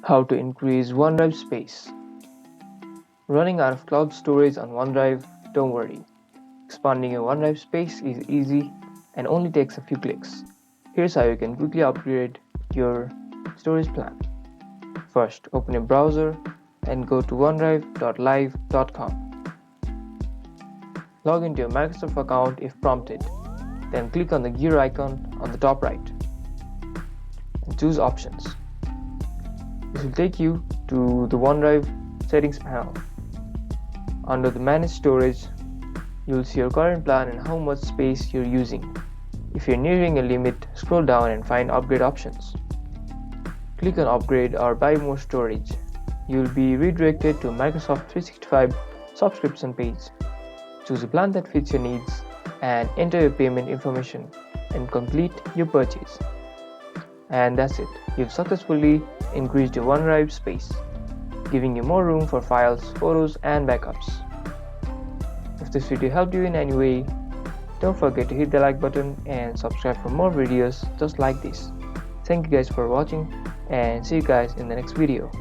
How to increase OneDrive space. Running out of cloud storage on OneDrive? Don't worry. Expanding your OneDrive space is easy and only takes a few clicks. Here's how you can quickly upgrade your storage plan. First, open a browser and go to onedrive.live.com. Log into your Microsoft account if prompted. Then click on the gear icon on the top right and choose Options. This will take you to the OneDrive settings panel. Under the Manage Storage, you will see your current plan and how much space you're using. If you're nearing a limit, scroll down and find Upgrade options. Click on Upgrade or Buy More Storage. You will be redirected to a Microsoft 365 subscription page. Choose a plan that fits your needs and enter your payment information and complete your purchase. And that's it. You've successfully increased your OneDrive space, giving you more room for files, photos, and backups. If this video helped you in any way, don't forget to hit the like button and subscribe for more videos just like this. Thank you guys for watching and see you guys in the next video.